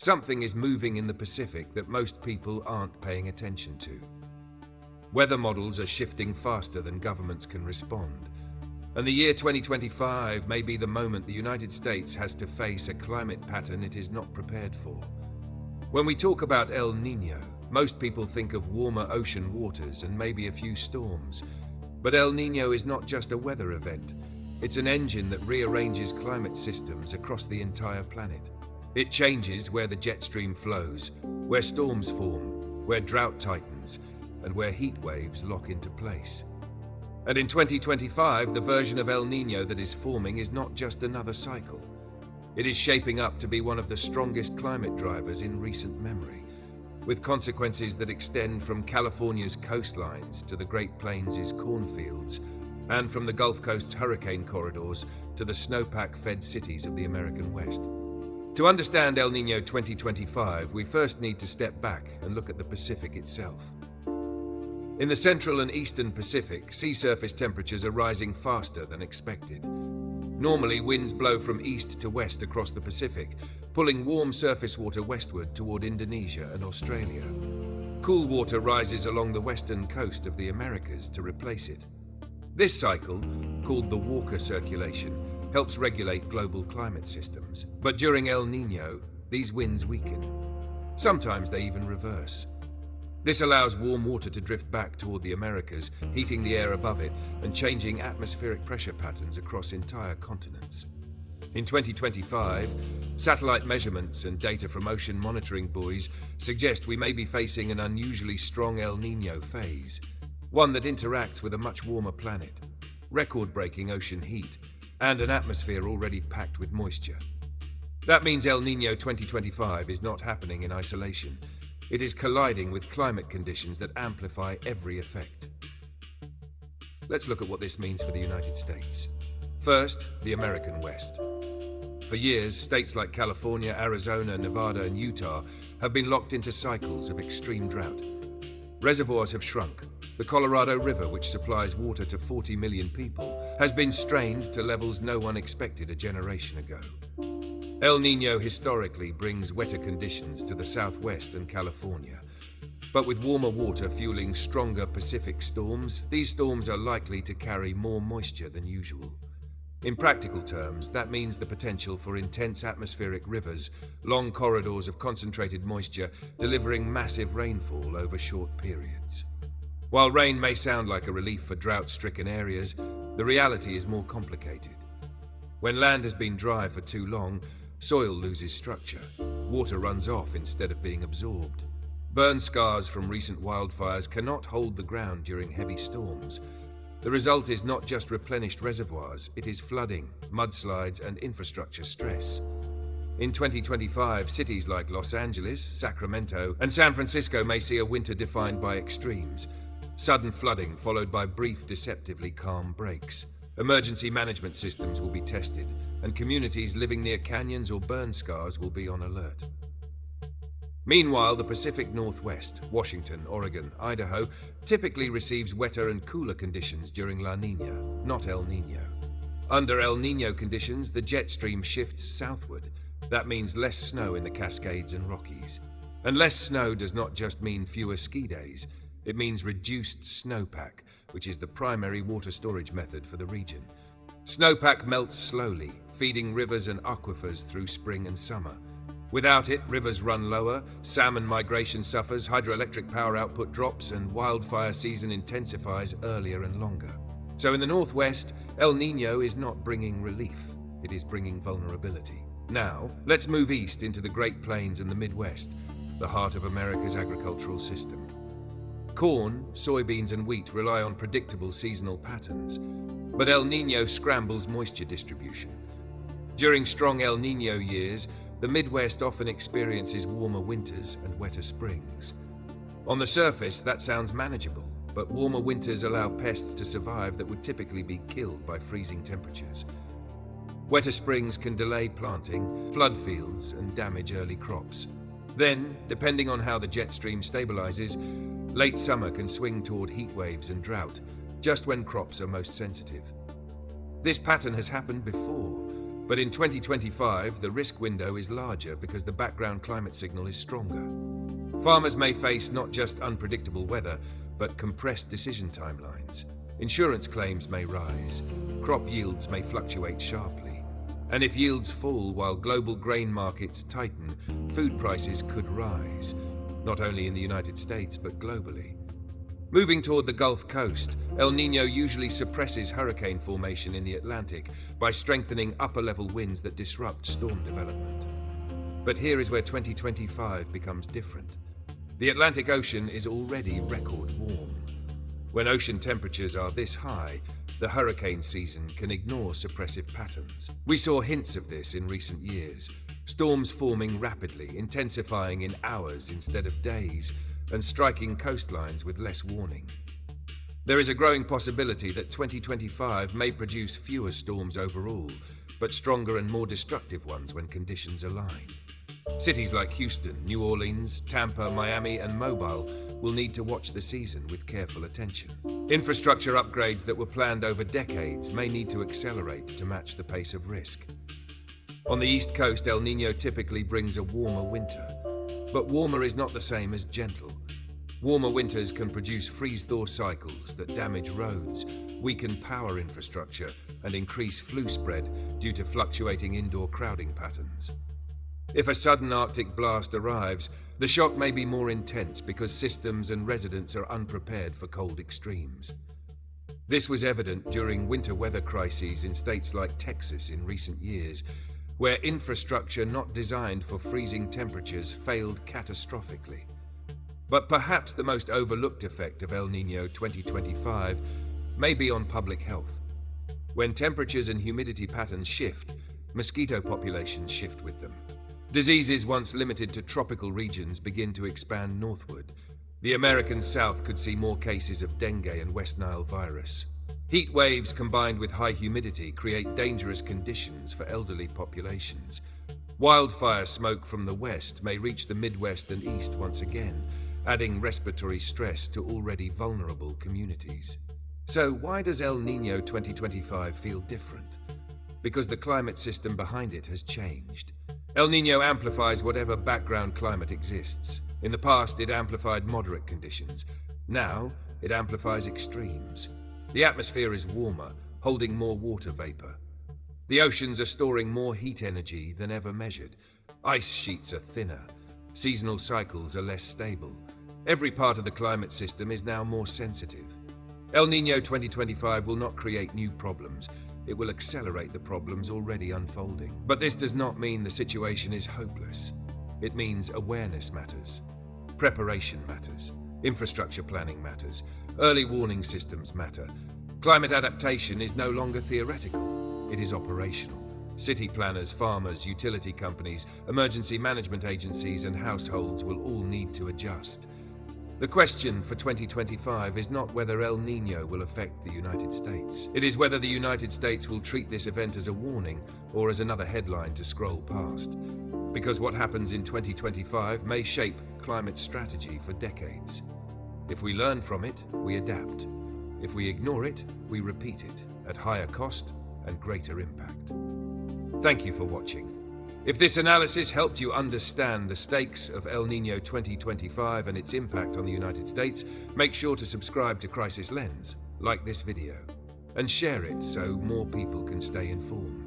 Something is moving in the Pacific that most people aren't paying attention to. Weather models are shifting faster than governments can respond. And the year 2025 may be the moment the United States has to face a climate pattern it is not prepared for. When we talk about El Niño, most people think of warmer ocean waters and maybe a few storms. But El Niño is not just a weather event. It's an engine that rearranges climate systems across the entire planet. It changes where the jet stream flows, where storms form, where drought tightens, and where heat waves lock into place. And in 2025, the version of El Niño that is forming is not just another cycle. It is shaping up to be one of the strongest climate drivers in recent memory, with consequences that extend from California's coastlines to the Great Plains' cornfields, and from the Gulf Coast's hurricane corridors to the snowpack-fed cities of the American West. To understand El Niño 2025, we first need to step back and look at the Pacific itself. In the central and eastern Pacific, sea surface temperatures are rising faster than expected. Normally, winds blow from east to west across the Pacific, pulling warm surface water westward toward Indonesia and Australia. Cool water rises along the western coast of the Americas to replace it. This cycle, called the Walker circulation, helps regulate global climate systems. But during El Niño, these winds weaken. Sometimes they even reverse. This allows warm water to drift back toward the Americas, heating the air above it and changing atmospheric pressure patterns across entire continents. In 2025, satellite measurements and data from ocean monitoring buoys suggest we may be facing an unusually strong El Niño phase, one that interacts with a much warmer planet, record-breaking ocean heat, and an atmosphere already packed with moisture. That means El Niño 2025 is not happening in isolation. It is colliding with climate conditions that amplify every effect. Let's look at what this means for the United States. First, the American West. For years, states like California, Arizona, Nevada, and Utah have been locked into cycles of extreme drought. Reservoirs have shrunk. The Colorado River, which supplies water to 40 million people, has been strained to levels no one expected a generation ago. El Niño historically brings wetter conditions to the Southwest and California. But with warmer water fueling stronger Pacific storms, these storms are likely to carry more moisture than usual. In practical terms, that means the potential for intense atmospheric rivers, long corridors of concentrated moisture, delivering massive rainfall over short periods. While rain may sound like a relief for drought-stricken areas, the reality is more complicated. When land has been dry for too long, soil loses structure. Water runs off instead of being absorbed. Burn scars from recent wildfires cannot hold the ground during heavy storms. The result is not just replenished reservoirs, it is flooding, mudslides, and infrastructure stress. In 2025, cities like Los Angeles, Sacramento, and San Francisco may see a winter defined by extremes. Sudden flooding followed by brief, deceptively calm breaks. Emergency management systems will be tested, and communities living near canyons or burn scars will be on alert. Meanwhile, the Pacific Northwest, Washington, Oregon, Idaho, typically receives wetter and cooler conditions during La Niña, not El Niño. Under El Niño conditions, the jet stream shifts southward. That means less snow in the Cascades and Rockies. And less snow does not just mean fewer ski days. It means reduced snowpack, which is the primary water storage method for the region. Snowpack melts slowly, feeding rivers and aquifers through spring and summer. Without it, rivers run lower, salmon migration suffers, hydroelectric power output drops, and wildfire season intensifies earlier and longer. So in the Northwest, El Niño is not bringing relief, it is bringing vulnerability. Now, let's move east into the Great Plains and the Midwest, the heart of America's agricultural system. Corn, soybeans, and wheat rely on predictable seasonal patterns, but El Niño scrambles moisture distribution. During strong El Niño years, the Midwest often experiences warmer winters and wetter springs. On the surface, that sounds manageable, but warmer winters allow pests to survive that would typically be killed by freezing temperatures. Wetter springs can delay planting, flood fields, and damage early crops. Then, depending on how the jet stream stabilizes, late summer can swing toward heat waves and drought, just when crops are most sensitive. This pattern has happened before. But in 2025, the risk window is larger because the background climate signal is stronger. Farmers may face not just unpredictable weather, but compressed decision timelines. Insurance claims may rise. Crop yields may fluctuate sharply. And if yields fall while global grain markets tighten, food prices could rise, not only in the United States, but globally. Moving toward the Gulf Coast, El Niño usually suppresses hurricane formation in the Atlantic by strengthening upper-level winds that disrupt storm development. But here is where 2025 becomes different. The Atlantic Ocean is already record warm. When ocean temperatures are this high, the hurricane season can ignore suppressive patterns. We saw hints of this in recent years, storms forming rapidly, intensifying in hours instead of days, and striking coastlines with less warning. There is a growing possibility that 2025 may produce fewer storms overall, but stronger and more destructive ones when conditions align. Cities like Houston, New Orleans, Tampa, Miami, and Mobile will need to watch the season with careful attention. Infrastructure upgrades that were planned over decades may need to accelerate to match the pace of risk. On the East Coast, El Niño typically brings a warmer winter. But warmer is not the same as gentle. Warmer winters can produce freeze-thaw cycles that damage roads, weaken power infrastructure, and increase flu spread due to fluctuating indoor crowding patterns. If a sudden Arctic blast arrives, the shock may be more intense because systems and residents are unprepared for cold extremes. This was evident during winter weather crises in states like Texas in recent years, where infrastructure not designed for freezing temperatures failed catastrophically. But perhaps the most overlooked effect of El Niño 2025 may be on public health. When temperatures and humidity patterns shift, mosquito populations shift with them. Diseases once limited to tropical regions begin to expand northward. The American South could see more cases of dengue and West Nile virus. Heat waves combined with high humidity create dangerous conditions for elderly populations. Wildfire smoke from the west may reach the Midwest and East once again, adding respiratory stress to already vulnerable communities. So why does El Niño 2025 feel different? Because the climate system behind it has changed. El Niño amplifies whatever background climate exists. In the past, it amplified moderate conditions. Now, it amplifies extremes. The atmosphere is warmer, holding more water vapor. The oceans are storing more heat energy than ever measured. Ice sheets are thinner. Seasonal cycles are less stable. Every part of the climate system is now more sensitive. El Niño 2025 will not create new problems. It will accelerate the problems already unfolding. But this does not mean the situation is hopeless. It means awareness matters. Preparation matters. Infrastructure planning matters. Early warning systems matter. Climate adaptation is no longer theoretical. It is operational. City planners, farmers, utility companies, emergency management agencies, and households will all need to adjust. The question for 2025 is not whether El Niño will affect the United States. It is whether the United States will treat this event as a warning or as another headline to scroll past. Because what happens in 2025 may shape climate strategy for decades. If we learn from it, we adapt. If we ignore it, we repeat it at higher cost and greater impact. Thank you for watching. If this analysis helped you understand the stakes of El Niño 2025 and its impact on the United States, make sure to subscribe to Crisis Lens, like this video, and share it so more people can stay informed.